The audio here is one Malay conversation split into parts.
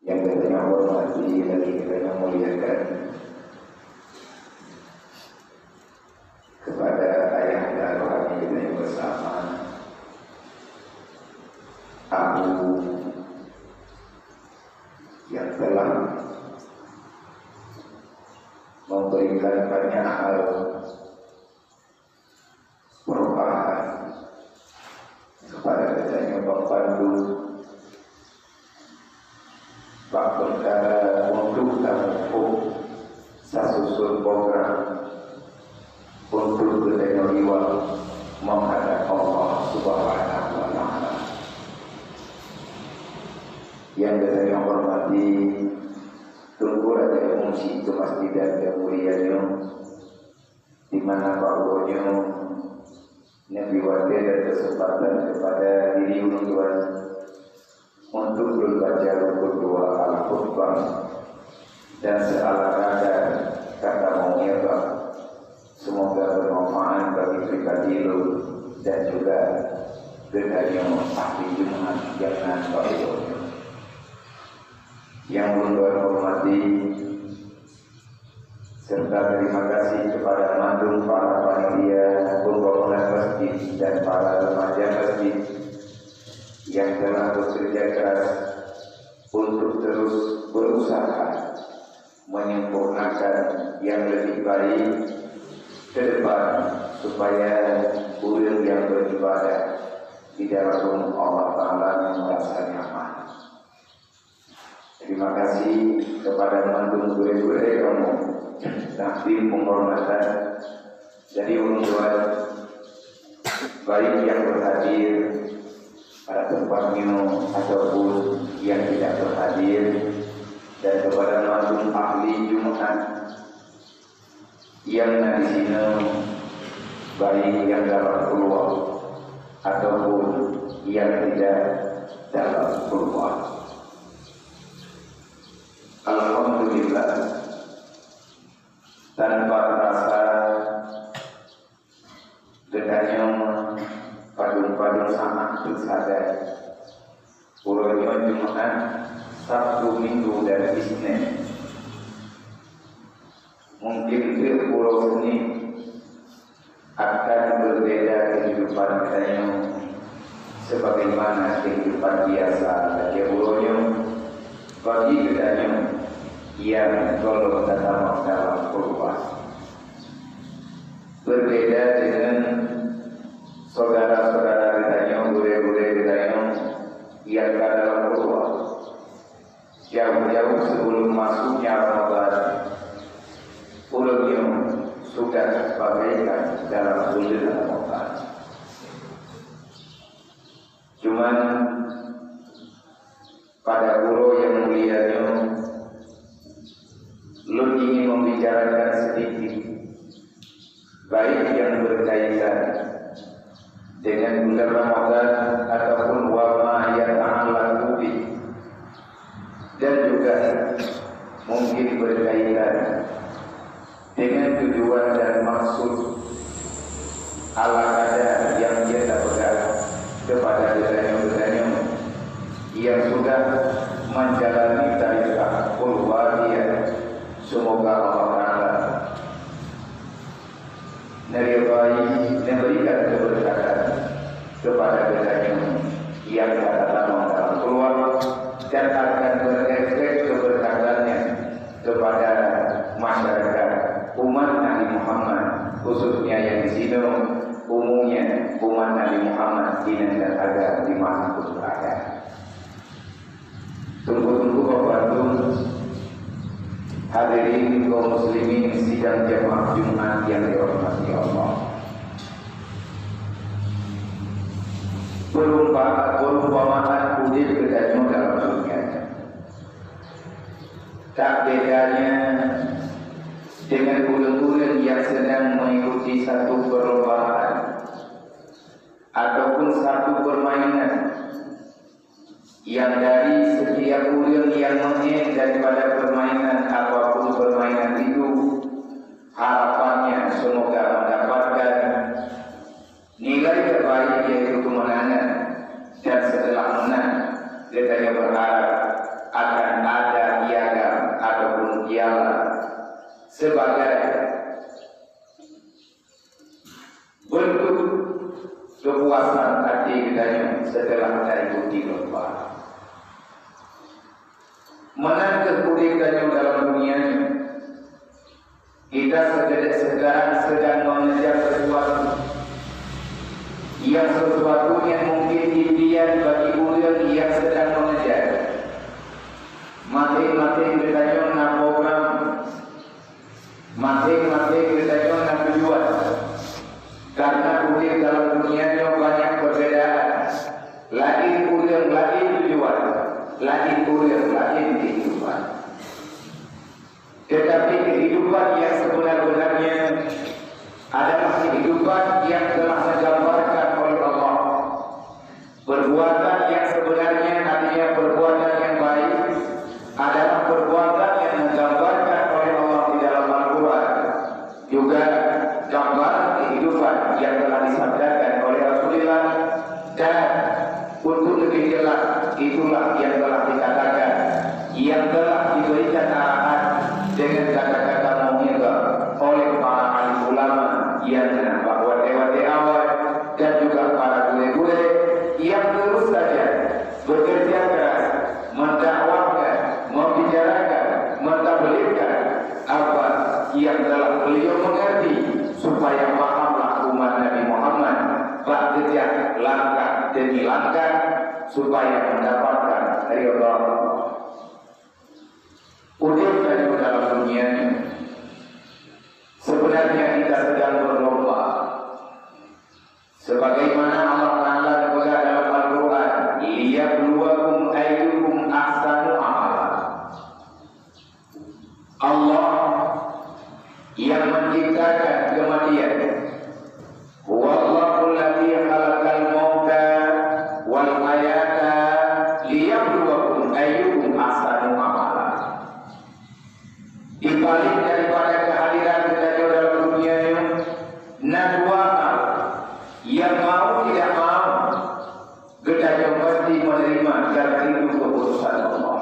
yang katanya hormati dan katanya muliakan kepada ayahanda rohani kita yang bersama Abu yang telah memberikan banyak hal perubahan kepada katanya membantu bak perkara untuk tampung sasusun program untuk katanya riwal menghadap Allah Subhanahu wa Ta'ala yang katanya hormati tunggu ada fungsi ke masjid dan mulianya di mana bahwanya Nabi Wadi dan kesempatan kepada diri tuan untuk membaca rukun dua al-khutbah dan seala-ala kata mengira semoga bermanfaat bagi pribadi lu dan juga bedanya ahli Jumat jangan bahwanya yang berdoa hormati serta terima kasih kepada mandung para panitia pembangunan masjid dan para remaja masjid yang telah bekerja keras untuk terus berusaha menyempurnakan yang lebih baik ke depan supaya urang yang beribadah di dalam Allah Ta'ala yang merasa nyaman. Terima kasih kepada mantung gure-gure kamu takdim penghormatan dari orang tua baik yang berhadir pada tempat minum ataupun yang tidak berhadir dan kepada mantung ahli Jumat yang di sini baik yang dalam keluar ataupun yang tidak dalam keluar. Alhamdulillah tanpa rasa dengannya padung-padung sangat bersadar ulanya Jumat Sabtu Minggu dan Isnin mungkin ke pulau ini akan berbeda kehidupan kita sebagaimana kehidupan biasa bagi ulanya bagi bedanya yang tolong datang dalam keluar berbeda dengan saudara-saudara bedanya gure-gure bedanya yang dalam keluar jauh-jauh sebelum masuknya Ramadan ulangnya sudah bagaikan dalam bulan Ramadan cuman pada pulau yang mulianya lu ingin membicarakan sedikit baik yang berkaitan dengan bulan Ramadan ataupun wama yang ta'ala kubi dan juga mungkin berkaitan dengan tujuan dan maksud ala kadar yang kita pegang kepada bedanya yang sudah menjalani tarikat ulwadiyah semoga Allah Ta'ala memberikan keberkatan kepada bedanya yang datang dalam keluar dan akan berefek keberkatannya kepada masyarakat umat Nabi Muhammad khususnya yang di sini umumnya umat Nabi Muhammad di negara agar dimanapun berada. Tunggu-tunggu membantu hadirin kaum muslimin sidang jamaah Jumat yang dirahmati Allah. Perumpamaan udir bedanya dalam dunia. Tak bedanya dengan ulun-ulun yang sedang mengikuti satu perlombaan ataupun satu permainan yang dari setiap ulun yang mengen daripada permainan apapun permainan itu harapannya semoga mendapatkan nilai terbaik yaitu kemenangan dan setelah menang kita berharap akan ada sebagai bentuk kepuasan hati kita setelah mengikuti lomba. Menangkap kebaikan dalam dunia ini, kita sedang mengejar sesuatu yang mungkin impian bagi ulian yang sedang mengejar. Masing-masing kita nak program, masing-masing kita nak tujuan. Karena ulian dalam dunia ini banyak perbedaan. Lagi ulian, lagi tujuan. Lagi ulian, lagi kehidupan. Tetapi kehidupan yang sebenar-benarnya adalah kehidupan yang telah digambarkan oleh Allah. Perbuatan yang sebenarnya artinya perbuatan yang baik adalah perbuatan yang digambarkan oleh Allah di dalam Al-Quran. Juga gambaran kehidupan yang telah disabdakan oleh Rasulullah, dan untuk lebih jelas itulah yang telah dikatakan, yang telah diberikan arahan dengan kata-kata mengira oleh para alim ulama yang bahwa dewa awal dan juga para guru-guru yang terus saja bekerja keras mendakwahkan, membicarakan, mentabligkan apa yang telah beliau mengerti supaya pahamlah umat Nabi Muhammad bekerja langkah demi langkah supaya mendapatkan ridha Allah. Udah dari dalam dunia ini, sebenarnya kita sedang berlomba. Sebagaimana Allah Taala berkata dalam Al-Quran, liyabluwakum ayyukum ahsanu amala. Allah yang menciptakan kematian. Huwallahu alladzi khalaqal mauta wal hayata liyabluwakum ayyukum ahsanu amala. Dibalik daripada kehadiran kita dalam dunia ini, dua hal yang mau tidak mau kita mesti menerima dan itu keputusan Allah.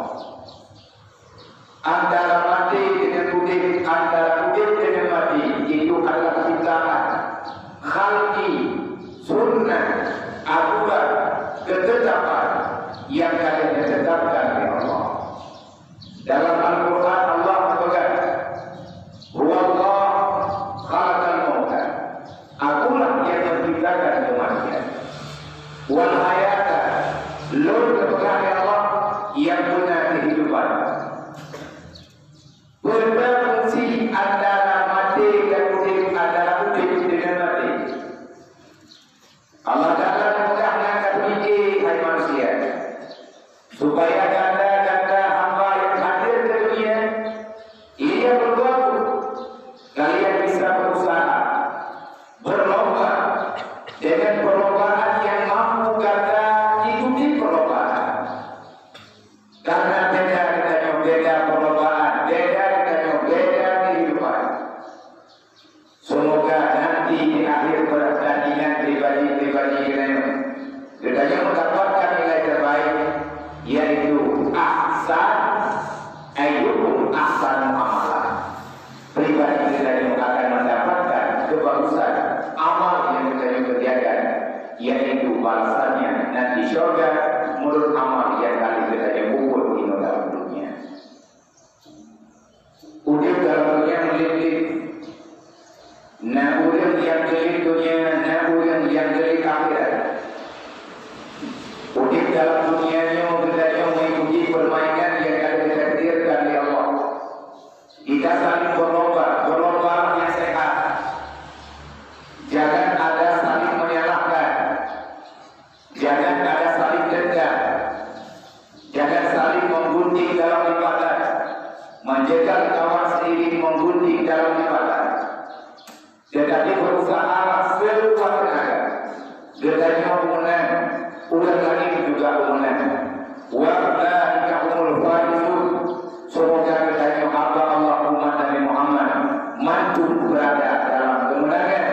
Antara mati dengan hidup, antara hidup dengan mati itu adalah ciptaan, khalqi, sunnah, aturan, ketetapan yang kalian tetapkan oleh Allah. Dalam Al-Quran Allah berkata, Huwallah khalaqal mauta. Akulah yang menciptakan kematian. Wal hayata, Lord kebenaran Allah yang punya kehidupan. Berfungsi antara mati dan hidup, antara hidup dengan mati. Allah Taala mengatakan begini, hai manusia, supaya ganda-ganda hamba yang hadir ke dunia ia bergabung, kalian bisa berusaha berlomba dengan perlombaan yang mampu kata ikuti perlombaan. Karena beda perlombaan, beda kehidupan. Semoga nanti di akhir pertandingan pribadi-pribadi kita mendapatkan nilai terbaik, yaitu ahsan ayyukum ahsanu amala. Pribadi kita yang akan mendapatkan kebagusan amal yang kita kerjakan, yaitu balasannya nanti surga menurut amal yang kali kita yang ukur di dalam dunia. Udah dalam dunia melipit, nah udah yang gelik dunia, nah udah yang gelik akhirat. Udah dalam dunia ini kita mengikuti permainan yang kali kita takdirkan oleh Allah. Kita saling berlomba yang sehat. Jangan ada saling menyalahkan, jangan ada saling dendam, jangan saling menggunting dalam ibadah, menjegal kawan seiring menggunting dalam ibadah. Tetapi berusaha sekuat tenaga. Kita mau menang, ulang lagi juga menang. Wa'laika humul faizun. Semoga kita hamba Allah umat Nabi Muhammad mantu berada dalam kemenangan.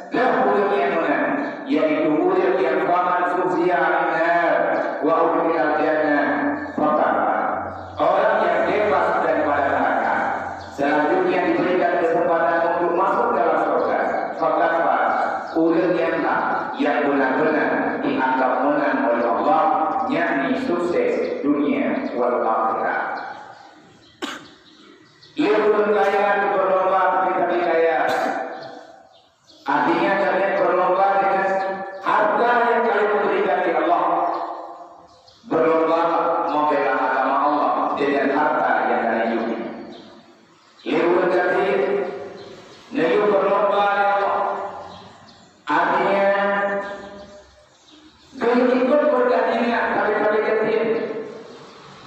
Dan ulang yang menang, yaitu ulang yang faman sufia minar wa udkhilal jannah faqat. Orang yang bebas daripada neraka selanjutnya diberikan akhirat. Lebih kaya berlomba kita kaya. Artinya kalian berlomba dengan harta yang kalian berikan di Allah. Berlomba membela agama Allah dengan harta yang kalian miliki. Lebih kaya Nabi berlomba dengan Allah. Artinya ikut bergantinya kali-kali ganti.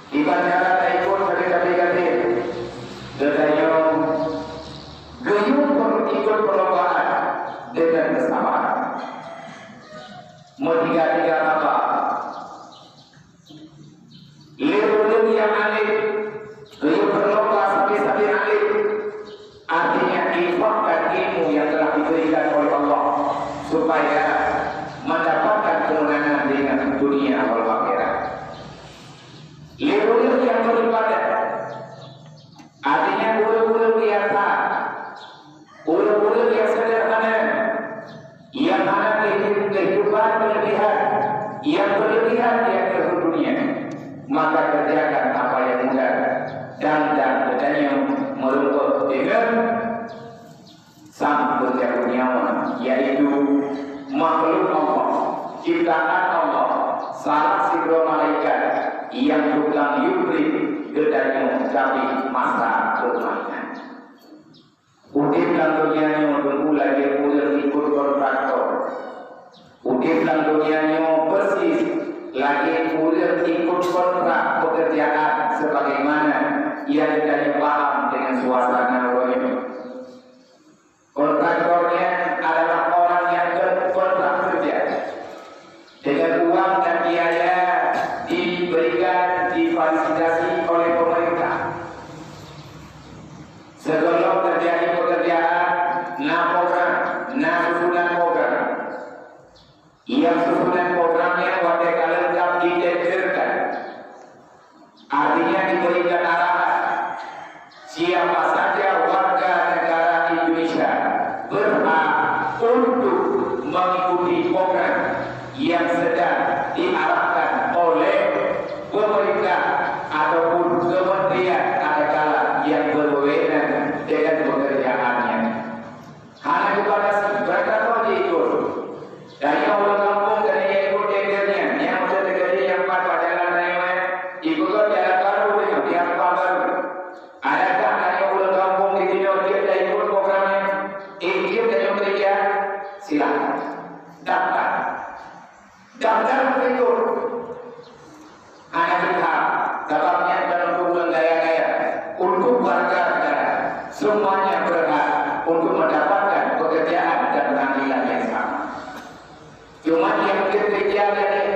Ibadah tak ikut kali-kali ganti. Katanya gayung ikut perlombaan dengan kesabaran. Tiga apa? Level yang alif, gayung berlomba sampai alif. Artinya infakkan ilmu yang telah diberikan oleh Allah supaya mendapatkan kemenangan dengan dunia wal akhirat. Level yang beribadah, artinya ulul biasa, ulul yang sederhana, yang mana kehidupan berlebihan, yang berlebihan di akhir dunia, maka kerjakan apa yang mudah dan kerjanya merupakan dengan sang pencipta nyawa, yaitu makhluk Allah, ciptaan Allah, salah sifat malaikat yang bukan yubri gedanya tapi masa bermainan. Udip lang dunianya tunggu lagi udah ikut kontraktor. Udip lang dunianya persis lagi udah ikut kontrak pekerjaan sebagaimana ia tidak paham dengan suasana rohnya. Kontraktornya adalah orang yang berkontrak kerja dengan uang dan biaya diberikan, difasilitasi oleh pemerintah. Sebelum terjadi pekerjaan, program, susunan program. Yang susunan programnya warga lengkap didetailkan. Artinya diberikan arahan siapa saja warga negara Indonesia berhak untuk mengikuti program yang sedang diarahkan oleh pemerintah ataupun kementerian adakala yang berwenang dengan pekerjaannya. Hanya kepada mereka saja ikut. Dari orang kampung dan yang ikut tendernya, yang sudah terjadi yang pada jalan raya, ikut jalan baru dengan yang baru. Adakah dari orang kampung di sini dia ikut programnya? Ikut dan mereka silakan daftar. Daftar berikut. Hanya kita sebabnya dalam hubungan gaya-gaya untuk warga negara semuanya berhak untuk mendapatkan pekerjaan dan panggilan yang sama. Cuma yang kerja dengan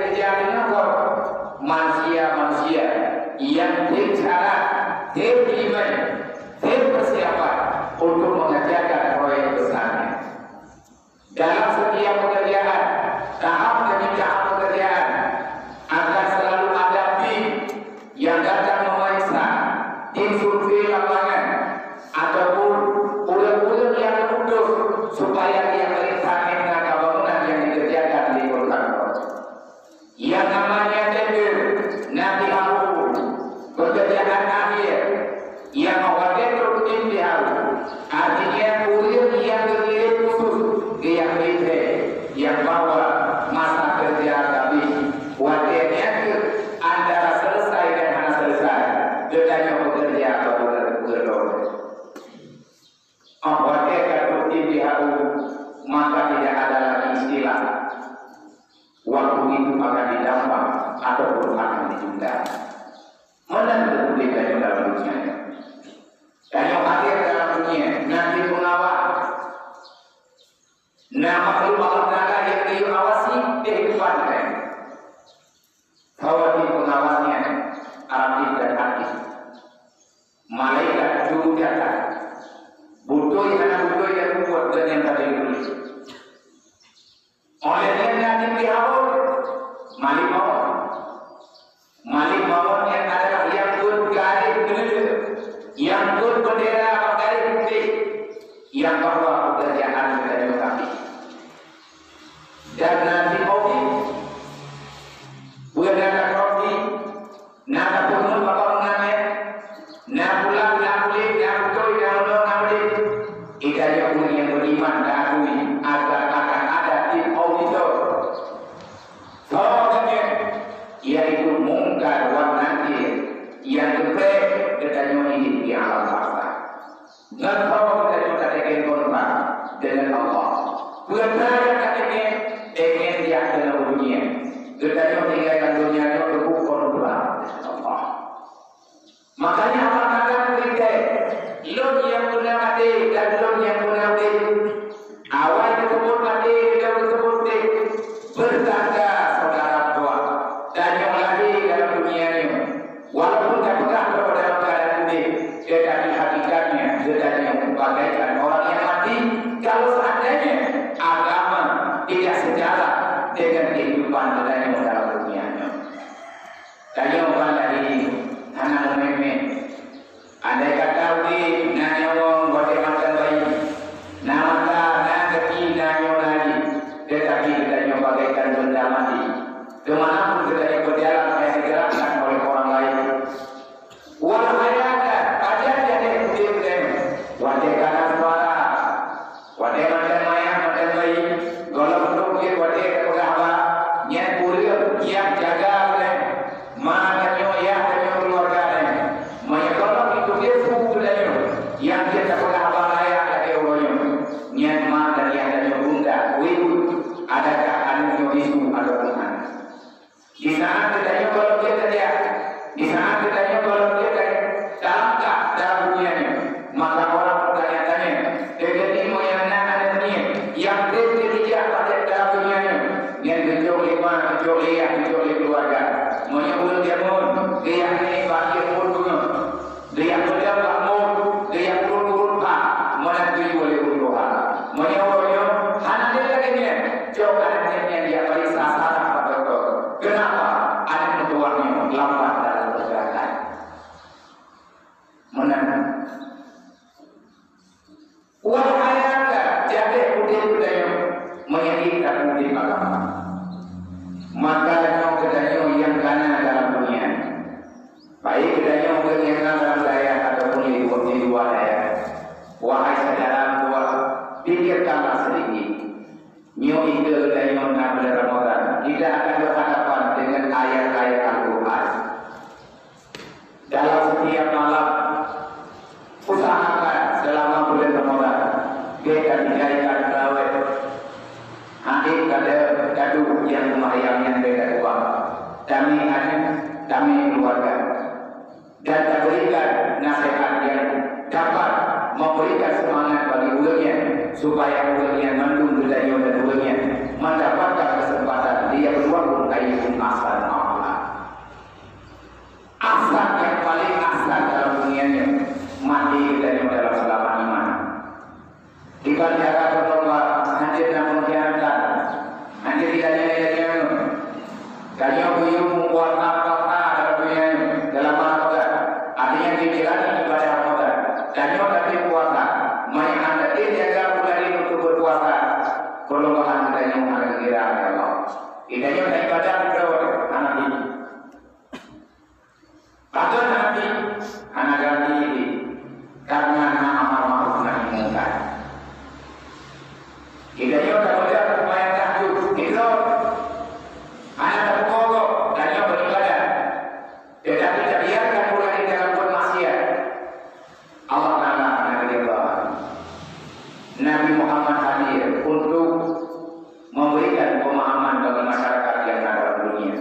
manusia yang bicara, beriman, berpersiapan untuk mengerjakan proyek besarnya. Dalam setiap pekerjaan, tahap demi tahap pekerjaan akan selalu ada tim yang datang memeriksa, tim survei lapangan ataupun ulang-ulang yang khusus supaya dia meriksa mengenai bangunan yang dikerjakan di kontraktor. Yang namanya tender nanti harus pekerjaan akhir yang mewakili produktif harus artinya ulang yang terdiri khusus yang beda yang bawa masa kerja habis wakilnya antara selesai dan hanya selesai kerjanya bekerja baru berdoa. Wakil produktif harus maka tidak ada lagi istilah waktu itu akan didampak ataupun akan ditunda. Mana berbeda dalam dunia. Dan yang akhir dalam dunia nanti pengawal. Makhluk Allah Ta'ala yang diawasi kehidupan mereka. Khawati pengawalnya Arab dan Hadis. Malaikat juru data. Butuh yang kuat dan yang tadi ditulis. Olehnya nanti dihawal Malik Mawon yang adalah yang bergaris biru, yang berbendera garis putih, yang bawa pekerjaan dari kami. Dan nanti kopi, bukan ada kopi, nanti turun bapak Boleh kita hidup di alam barzah. Ngakau kita katakan kontrak dengan Allah. Bukan yang katakan ingin dia dalam dunia. Kita tinggal dalam dunia itu berbukan dengan Allah. Makanya Allah katakan kita, lo yang punya mati dan lo yang punya mati. Awal tersebut mati dan tersebut bertanda saudara tua dan yang lagi dalam dunia ini. Walaupun tak pernah berada dalam keadaan ini, tetapi hakikatnya sedang bagaikan orang yang mati. Kalau seandainya agama tidak sejalan dengan kehidupan dalam dunia. Dan yang dari anak meme, andai kata di nanya wong bote makan bayi, nama tak kecil nanya lagi, tetapi kita bagaikan benda mati. Kemanapun kita berjalan, saya digerakkan oleh orang lain. Walhayata, ada jadi kudim wate kanan suara, wate makan mayat, makan bayi, golong tukir wate kepada yang kurir, yang jaga oleh mana ya keluarga golong itu dia sudah yang dia kepada abang ayah ada orang yang dan yang ada bunda, adakah anu isu atau bukan? Di saat kita kalau kita dia, di saat kita kalau kita dalamkah dalam dunianya, maka orang bertanya-tanya, dengan yang ada dunia, yang tidak pada dalam dunianya, yang kecuali keluarga, menyebut dia pun, dia ini bagi pun dia sudah bangun, dia turun pak, menanti oleh Tuhan, menyebutnya, hanya dia lagi coba dia beri sasaran pada Tuhan. Kenapa? Ada ketuanya lambat dalam perjalanan. Menang. Wahayaka jadi budaya menyedihkan budaya agama. Maka yang kedanya yang kanan dalam dunia, baik kedanya yang kanan dalam daya ataupun di luar daya. Wahai saudara tua, pikirkanlah sedikit. Nyo itu kedanya nak Ramadan, tidak akan berhadapan dengan ayat-ayat Al-Quran. Dalam setiap malam, usahakan selama bulan Ramadan, kita dijadikan gawai. Hadir pada gaduh yang yang beda uang. Kami keluarga. Dan tak berikan nasihat yang dapat memberikan semangat bagi ulangnya supaya ulangnya mandung budaya dan ulangnya mendapatkan kesempatan dia berwarung kayu asal Allah. Asal yang paling asal dalam dunianya mati kita dalam selama iman. Jika cara berlomba hancur dan mengkhianatan, hancur tidak nilai-nilai kalian buyung membuat apa-apa dalam dunia dalam Ramadan. Artinya dijalani ibadah Ramadan. Dan yang tapi puasa, mereka jaga bulan ini untuk berpuasa. Perlombaan kita yang harus kira Allah. Kita yang ibadah kita anak ini. Atau nanti anak ganti ini karena amal ma'ruf nahi munkar. Kita yang bekerja supaya tahajud itu anak terpokok dan yang beribadah. Tetapi tak biarkan pula di dalam bermaksiat. Allah Ta'ala Nabi Muhammad hadir untuk memberikan pemahaman bagi masyarakat yang ada di dunia.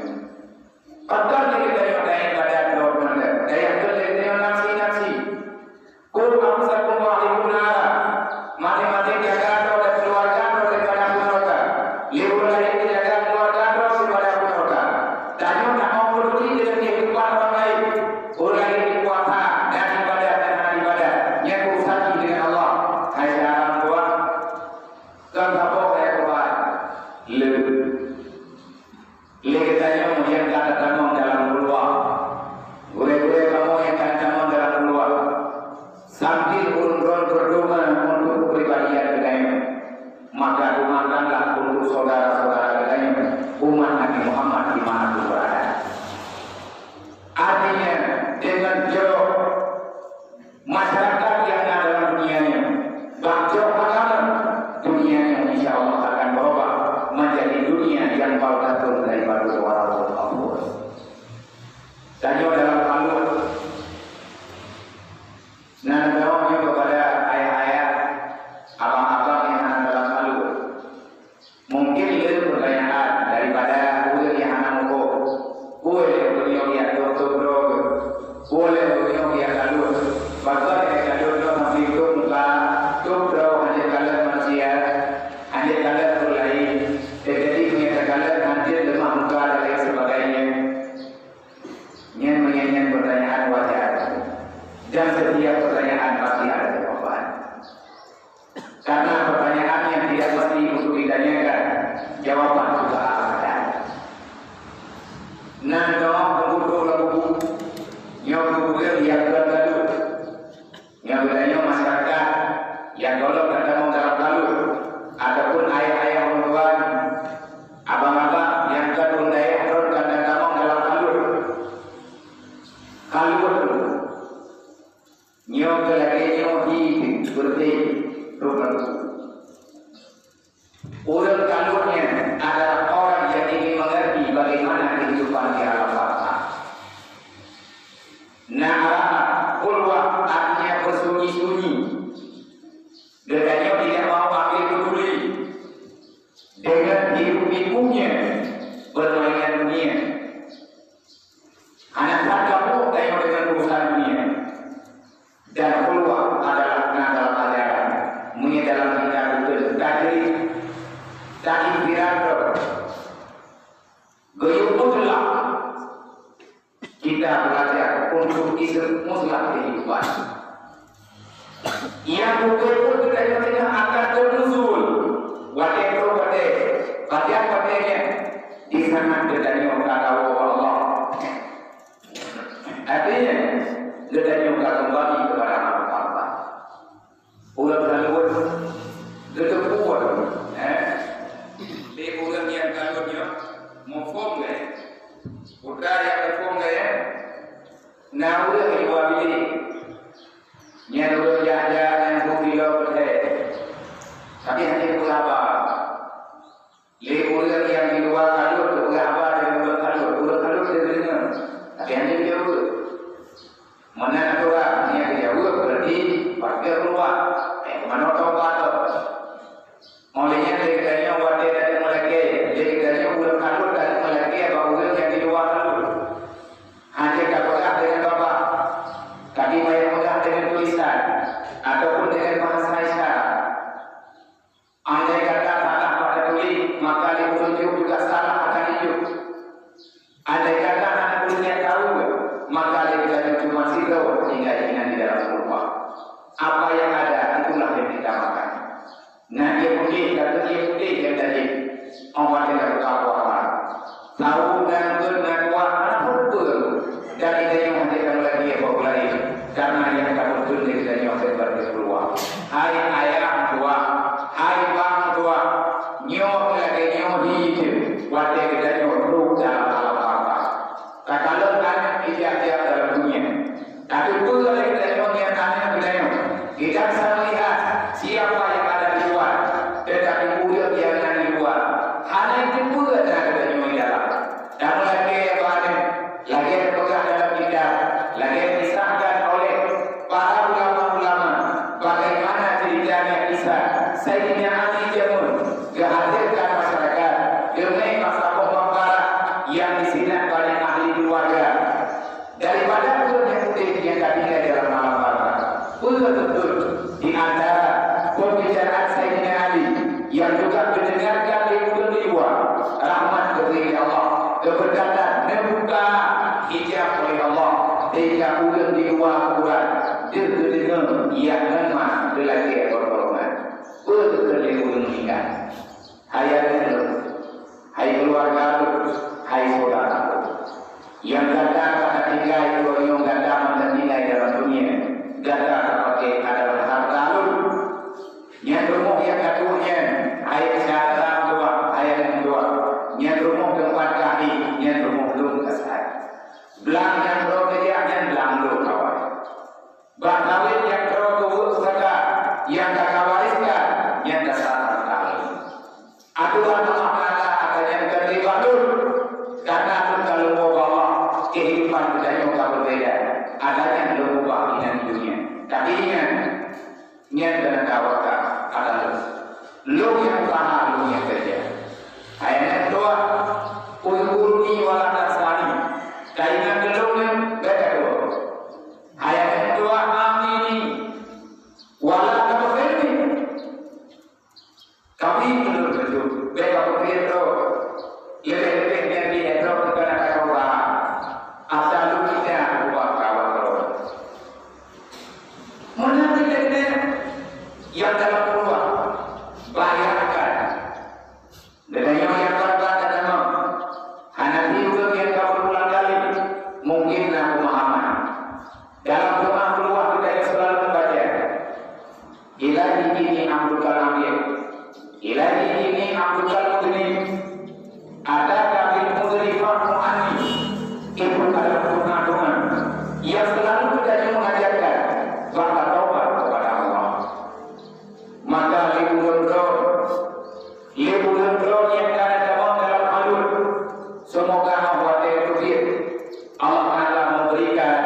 Dan setiap pertanyaan pasti ada jawaban. Karena pertanyaan yang tidak mesti untuk ditanyakan, jawaban juga ada. Nando kebutuh lagu, yang kebutuh yang lalu, yang bedanya masyarakat yang golok dan dalam lalu, ataupun ayah-ayah orang tua, abang-abang yang kadung daya rod dan dalam alur, kalur, nyo kelagi nyo di seperti rumah. Orang kalurnya adalah orang yang ingin mengerti bagaimana kehidupan di alam bawah. Nah, ulwah artinya bersunyi-sunyi. Dengannya tidak mau ambil peduli dengan hidup-hidupnya bermainan dunia. Anak kamu tengok dengan urusan dunia. Dan ulwah adalah dalam ajaran. Mungkin dalam kitab betul tadi viral goyoklah kita belajar untuk islam muslah kehidupan. Yang betul kita akan ternuzul wadai di sana dedanya kata Allah. Artinya dedanya kembali kepada Allah. Ulang laluan ketepuan. Di ulang yang kalurnya mufum gaya. Udah yang mufum gaya. Nah ulang ibu abili. Yang ulang jalan yang bukilo berhenti. Tapi hanya berapa? Di ulang yang di luar kalur berapa dan ulang kalur dia. Tapi hanya dia ulang. Mana tua yang dia ulang berarti pakai keluar. Mana tahu apa? Mulanya dari wadah dari mulai dari ulang kalur dari mulai ulang yang di luar kalur. Hanya kata dengan bapak. Kaki bayar mudah dengan tulisan ataupun dengan bahasa isyarat. Andai kata salah pada tulis, maka ditunjuk juga salah akan hidup. Andai kata anak tulisnya tahu, maka dia cuma silau hingga ingin di dalam rumah. Apa yang ada itulah yang kita makan. Nah dia putih yang tadi orang tidak tahu apa. Tahu dan bernakuah apa dan itu yang menghadirkan lagi populasi karena yang tak betul kita yang seperti keluar. Hai ayah tua, hai bang tua, nyok lagi nyok hidup, wajah kita nyok ruh dalam alam apa. Kata lekan tidak dalam dunia. Tapi pula kita nyok yang kami belajar. Kita bisa melihat siapa yang ada di luar, tetapi pula yang ada di luar. Hanya itu pula yang ada di dalam. Dan lagi lagi pegang dalam kitab, lagi disahkan oleh para ulama-ulama bagaimana ceritanya kisah Sayyidina Ali Jamul kehadirkan masyarakat demi masa pembakaran yang disinat oleh ahli keluarga daripada ulun yang putih yang ketiga dalam malam barat. Ulun betul di antara pembicaraan Sayyidina Ali yang juga mendengarkan di ulun di luar rahmat kepada Allah keberkatan membuka hijab oleh Allah jika ulun di luar Quran dia terdengar yang nama lelaki pertolongan betul ulun meninggal. Hai keluarga hai saudara yang ganda pada tinggal yang ganda dan tinggal dalam dunia ganda terpakai adalah harta ulun yang rumah yang katunya hai kesehatan tua hai yang tua yang rumah tempat kami yang rumah belum kesehatan belang yang beroperasi yang belang belum kawan bakawin yang beroperasi yang kakak wariskan yang kesehatan kami aturan Allah kata akan yang terlibat karena kalau mau bawa kehidupan kita yang berbeda adanya belum ubah di dunia tapi ingat dengan kawakan adalah lu yang paham lu yang kerja ayat doa ulurni wala tasani kaina gelung beda doa ayat doa amini wala tafirni kami belum betul beda begitu lebih dari itu karena kau asal kita buat kawan yang dalam peluang bayarkan dengan yang berkat dan Hanafi juga yang kau berulang kali mungkinlah pemahaman dalam doa keluar kita yang selalu membaca ilahi ini Abdul Kalam ilahi ini Abdul Kalam ini ada kafir mudrifah mu'ani itu adalah doa-doa yang selalu kita mengajarkan maka taubat kepada Allah maka liburan yang ada dalam alur semoga Allah terkabul Allah Ta'ala memberikan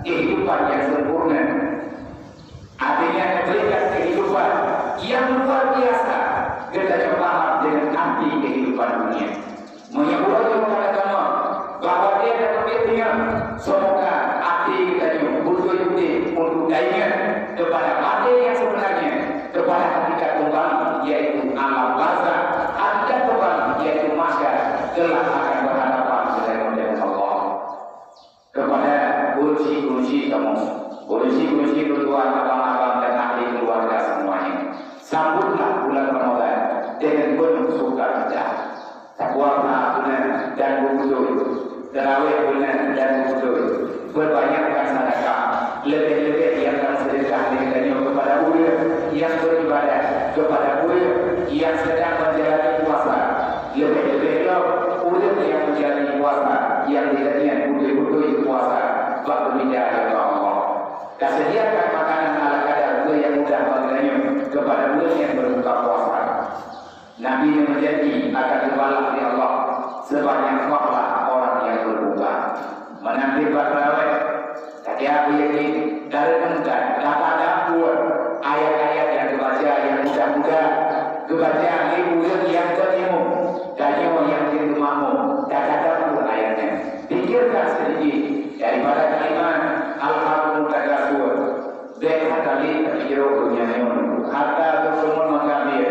kehidupan yang sempurna artinya memberikan kehidupan yang luar biasa kita paham dengan arti kehidupan dunia menyebutkan kepada bahwa dia ada pemikiran semoga arti kita betul-betul untuk ingat kepada arti yang sebenarnya kepada hakikat kembali yaitu alam bazar hakikat kembali yaitu masyarakat telah akan berhadapan dengan Allah kepada kunci-kunci kamu kunci-kunci keluar abang-abang dan ahli keluarga semuanya sambutlah bulan Ramadan dengan penuh sukacita puasa bulan dan bukul tarawih bulan dan bukul berbanyakkan sedekah lebih-lebih yang akan sedekah dengan kepada ulil yang beribadah kepada ulil yang sedang menjalani puasa lebih-lebih ulil yang menjalani puasa yang tidaknya betul-betul puasa berbicara kepada Allah kesediakan makanan ala kadar ulil yang mudah mengenai kepada ulil yang berbuka puasa Nabi yang menjadi akan dibalas di Allah sebanyak waklah orang yang berbuka menanti tarawih tadi aku yakin dari kemudian kata dapur ayat-ayat yang dibaca yang mudah-mudah kebaca liburan yang tertimu dan yang dirumahmu kata dapur ayatnya pikirkan sedikit daripada kalimat al-haqqul takasur dan kali terjauhnya harta berkemun mengambil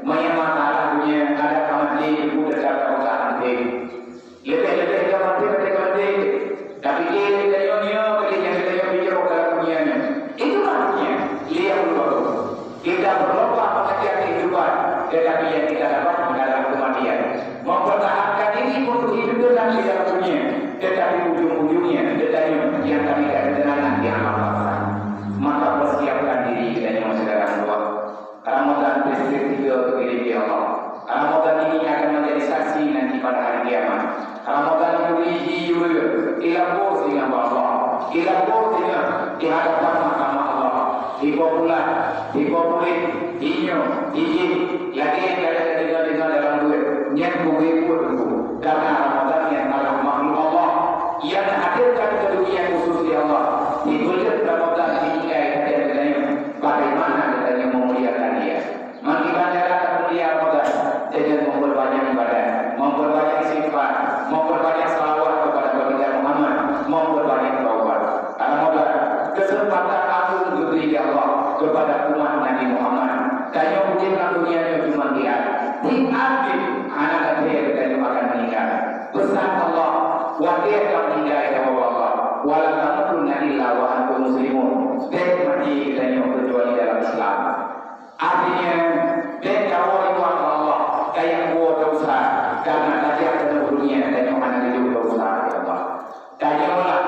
menyamakan dunia ada kamati ibu dekat usaha lebih-lebih kamati tapi dia dunia yang kita pikir kalau dunia itu maksudnya lihat dulu kita berlomba mengejar kehidupan tetapi yang kita dapat dalam kematian mempertahankan ini untuk hidup dalam dunia tetapi ujung-ujungnya tetapi yang kami katakan di amal maka persiapkan diri kita yang saudara dua Ramadan presiden juga diri Allah Ramadan ini akan menjadi saksi nanti pada hari kiamat Ramadan ini juga dilapor dengan Allah dilapor dengan di hadapan mahkamah Allah dipopular izin lagi yang ada dengan dalam duit yang bukit pun karena Ramadan yang adalah makhluk Allah yang hadirkan ke dunia khusus di Allah di bulan Ramadan ini katanya bagaimana katanya memuliakan dia mengibadah mulia Ramadan dengan memperbanyak ibadah memperbanyak istighfar memperbanyak salawat kepada Nabi Muhammad memperbanyak taubat Ramadan kesempatan agung diberi Allah kepada umat Nabi Muhammad kaya mungkin dunia cuma lihat diambil anak dia dan akan meninggal pesan Allah wakil akan meninggal ya Allah walau tamutunna illa wa antum muslimun dan mati dan kecuali dalam Islam artinya dan kawal itu Allah kayak buat dosa karena tadi akan dunia dan yang mana hidup dosa ya Allah tanyalah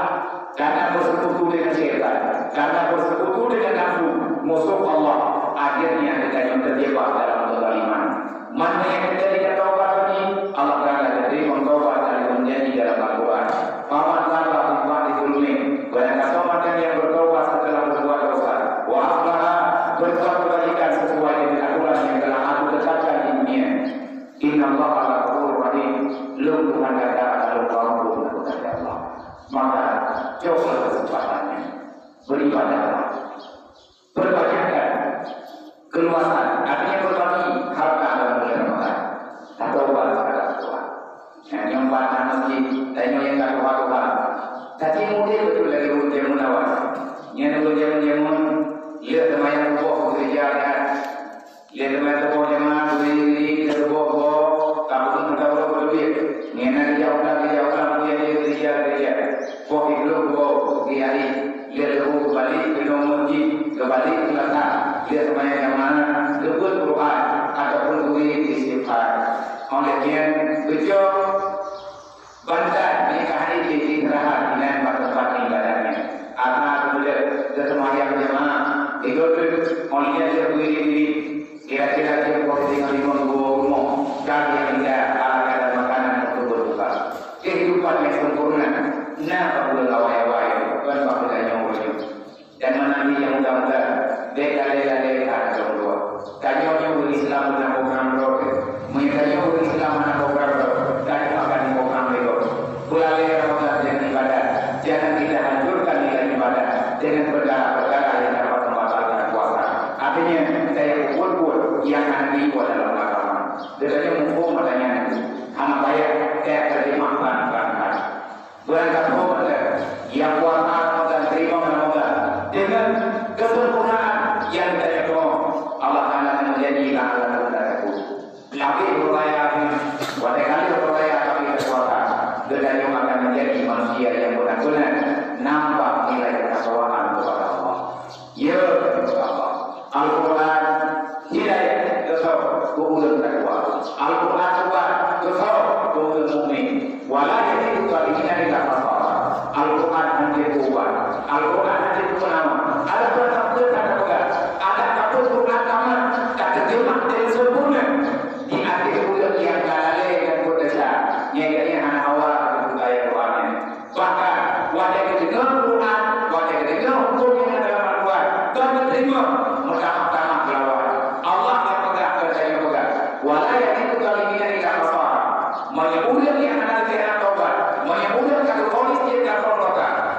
karena bersekutu dengan syaitan karena bersekutu dengan nafsu musuh Allah akhirnya kita yang terjebak dalam kezaliman mana yang terjadi taubat ini Allah Taala dari taubat dari menjadi dalam Al-Quran paman tanpa tempat ditulungi banyak somakan yang bertaubat setelah berbuat dosa wa aslaha berbuat kebaikan sesuai dengan aturan yang telah aku tetapkan di dunia inna Allah al-Ghafurur Rahim lungguhan kata al-Ghafur kepada Allah maka coba kesempatannya beribadahlah berbanyakkan keluasan artinya berbagi harta dalam bulan Ramadan atau kepada Tuhan yang pada masjid dan yang tak Tuhan tapi mungkin betul lagi ujian menawas yang ujian ia teman buah kerja ia teman jemaah beri buah kabut mendapat lebih nena dia punya kerja buah hidup buah di hari ia lebu kembali ke masjid kembali ke belakang dia semuanya jamaah sebut Quran ataupun kuih istighfar. Oleh dia bejo bantai nikah ini istirahat dengan tempat ibadahnya. Apa kemudian semuanya jamaah itu oleh dia kuih diri kira-kira dia boleh tinggal di rumah dan yang tidak ada makanan untuk berbuka. Kehidupan yang sempurna. Nah, apabila lawai-lawai kan apabila yang wujud dan menanti yang mudah-mudah dekade-dekade tak dua. Kanyanya Islam dengan program roh, mengenai Islam dengan program roh, dan akan program itu. Bulan Ramadan dengan ibadah, jangan kita hancurkan nilai ibadah dengan perkara-perkara yang dapat membatalkan puasa. Artinya saya ukur yang nanti dalam agama. Desanya mumpung matanya, anak bayar saya terima kan. Bulan Ramadan yang puasa dan terima Ramadan dengan kesempurnaan yang tidak Allah akan menjadi lahan untuk lagi berlaya pada kali berlaya kami berpuasa dan yang akan menjadi manusia yang benar-benar nampak nilai ketakwaan kepada Allah. Ya Allah, Al-Quran hidayah kesal kemudian takwa. Al-Quran kuat kesal kemudian mukmin. Walau itu kali ini tidak apa-apa. Al-Quran nanti kuat. Al-Quran nanti penama. Ada pertanyaan ada pegang. Ada kabut Quran kamu tak terjemah dengan sempurna. Di akhir bulan yang kalale dan berdesa. Nyatanya anak awal budaya Qurannya. Bahkan wajah kedengar Quran, wajah kedengar hukum yang ada dalam Al-Quran. Dan menerima pertama-tama lawan. Allah yang pegang percaya pegang. Walau itu kali ini tidak apa-apa. Menyebutkan yang ada di dalam Taubat, menyebutkan kalau polis dia tak perlu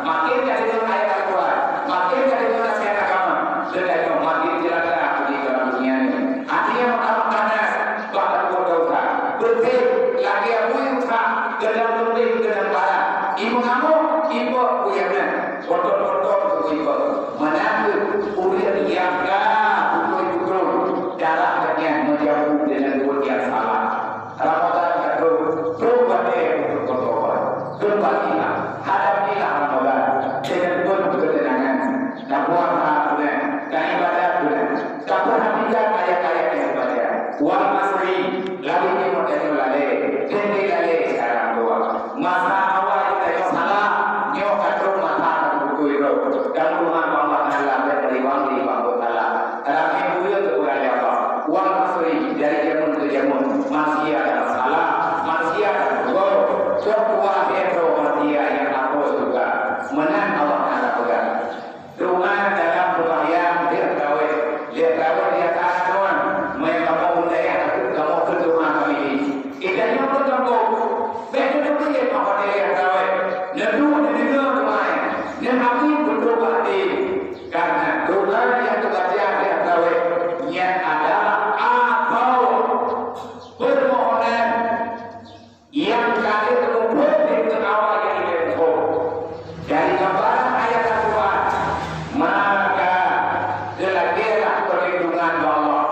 makin dari dalam ayat Al-Quran, makin dari dalam nasihat agama, dan makin jelaslah di dalam dunia ini. Artinya pertama-tama bahkan berdoa, berfir lagi abu usaha, gedang lebih gedang parah, ibu kamu, ibu uyangnya, kotor-kotor ibu, menanggung ulian yang betul-betul darahnya menjauh dengan buat yang salah. Ramadan berbalilah, hadapilah Ramadan dengan penuh ketenangan dan puasa benar dan ibadah benar. Tak perhatikan ayat-ayat yang dibaca. Wal masri, lalu ini menjadi lalai, tinggi lalai sekarang doa. Masa awal kita yang salah, nyoh katruk mata buku itu dan rumah Allah Taala beriwang di bangku Taala. Terakhir buaya kekurang Allah. Wal masri dari jamun ke jamun masih ada masalah, masih ada doa. Sebuah hero manusia yang aku juga menang Allah Taala pegang. Rumah dalam rumah yang dia kawin dia tanah tuan. Mereka mau budaya aku kamu ke rumah kami ini. Idanya pun kamu. Begitu dia mau dia kawin. Lalu dia rumah. Dan aku berdoa di karena rumah yang terbaca dia kawin yang adalah atau permohonan yang kali terkumpul di awal yang dibentuk dari gambaran ayat Al-Quran, maka gelagirlah perlindungan Allah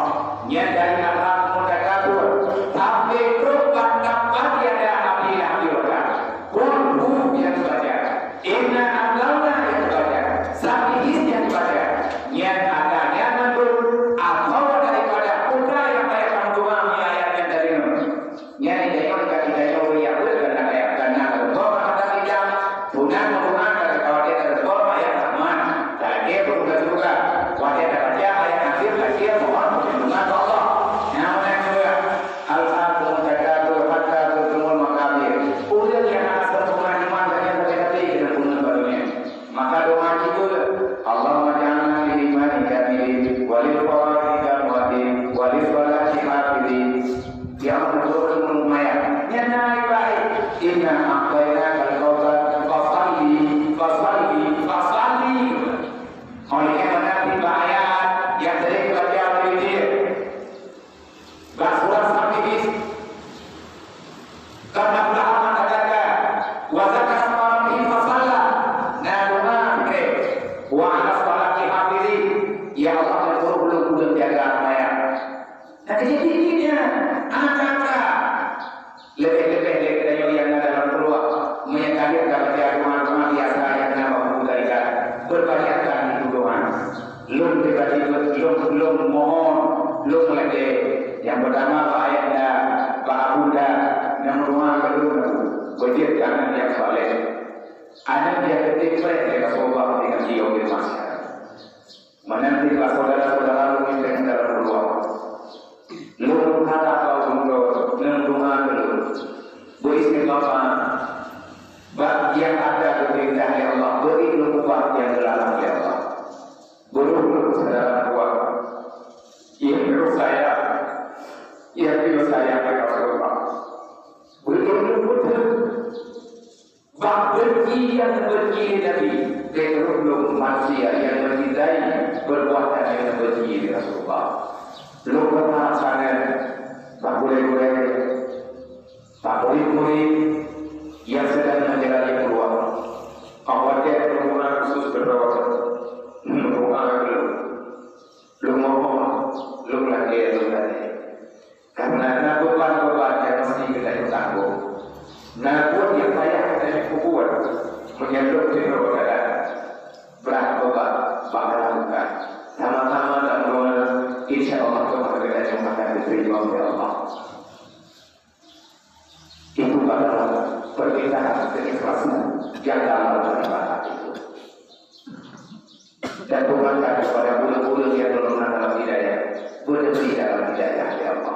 yang dari Allah mutakabur sampai berubah dapat tiada habis-habisnya. Kulhu yang dibaca, inna amlauna yang dibaca, sabihis yang dibaca, yang adanya mandul atau daripada putra yang ayat Al-Quran ayat yang dari yang berbanyakkan tuduhan. Lum tiba-tiba lum mohon, lum lagi. Yang pertama Pak Ayanda, Pak Abunda, yang rumah kedua, wajib jangan yang soleh. Anak dia ketiga mereka Rasulullah dengan dia di masyarakat. Menanti saudara-saudara lu yang dalam peluang. Lu kata kau untuk nendungan lu, beristighfar. Bab yang ada kepindah ya Allah, beri lu buat yang dilarang ya Allah. Buruk saudara kuat. Yang perlu saya, yang perlu saya kepada Rasulullah. Betul betul. Bab benci yang benci Nabi, keterus manusia yang mencintai perbuatan yang benci Rasulullah. Lu pernah sana, tak boleh, tak boleh yang sedang menjalani peluang. Awak dia permohonan khusus berdoa. Lu mohon, lu lagi. Karena beban-beban yang mesti kita tanggung. Namun yang saya dari kubuat menyeluk di keadaan berat beban bakal lakukan sama-sama dan insya Allah Tuhan kita akan diterima oleh Allah. Itu adalah permintaan keikhlasan yang dalam beribadah itu. Dan bukankah kepada bulan-bulan yang berkenan dalam hidayah, berdiri dalam hidayah ya Allah.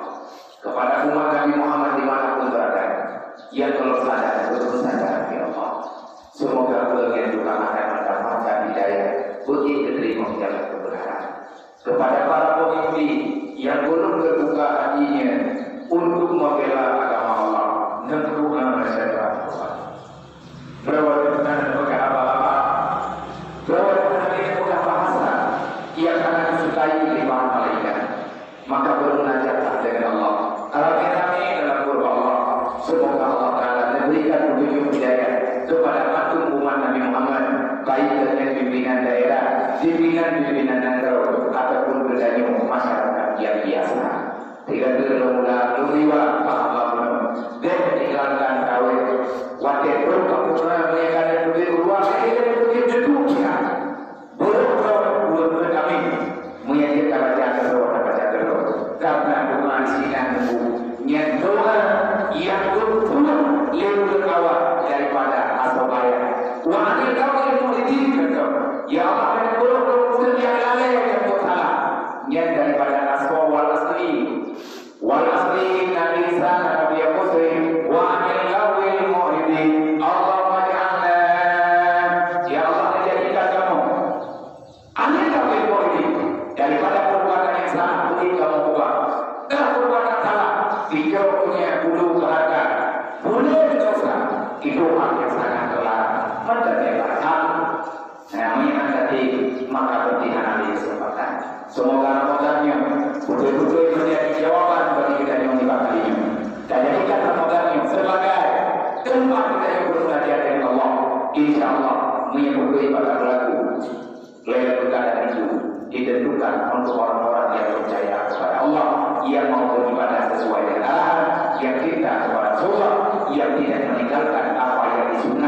Kepada umat Nabi Muhammad dimanapun berada, yang kalau sadar, betul sadar ya Allah. Semoga bagian juga akan mendapatkan hidayah, bagi diterima jalan kebenaran. Kepada para pemimpin yang belum terbuka hatinya untuk membela agama Allah, nentukan masyarakat Allah. Berwajibkan sebagai apa-apa, berwajibkan sebagai bahasa yang akan disukai oleh para malaikat. Maka bermunajatlah dengan Allah. Alhamdulillah dalam qurba Allah. Semoga Allah Taala memberikan petunjuk hidayah kepada patung umat Nabi Muhammad, baik dengan pimpinan daerah, pimpinan negara ataupun berdanyu masyarakat yang biasa. Tiga terlalu luliwa Allah dan meninggalkan kawin. Wakil berkata mereka dan lebih luas ini lebih jeduhnya. Berkata kami menyediakan baca terus karena bukan sinan nyentuhan yang betul lebih awal daripada asobaya. Wahai kau yang muridin kata, ya Allah yang buruk yang lalai yang bersalah. Yang daripada aswa wal asli nabi sana nabi muslim wa anil lawil muridin. Allah maj'alna ya Allah menjadikan kamu anil lawil muridin daripada perbuatan yang salah beri kamu ubah. Dan perbuatan salah hijau punya bulu kehargaan boleh dosa itu hal yang sangat terlarang mendadak salah. Namanya tadi maka berdianali kesempatan. Semoga Ramadannya betul-betul menjadi jawaban bagi kita yang dibakalinya. Dan jadikan Ramadannya sebagai tempat kita yang berbelajar dengan Allah. Insya Allah mengikuti pada berlaku Lailatul Qadar itu ditentukan untuk orang-orang yang percaya kepada Allah, yang mau beribadah sesuai dengan arahan, yang cinta kepada Rasulullah, yang tidak meninggalkan apa yang disunnah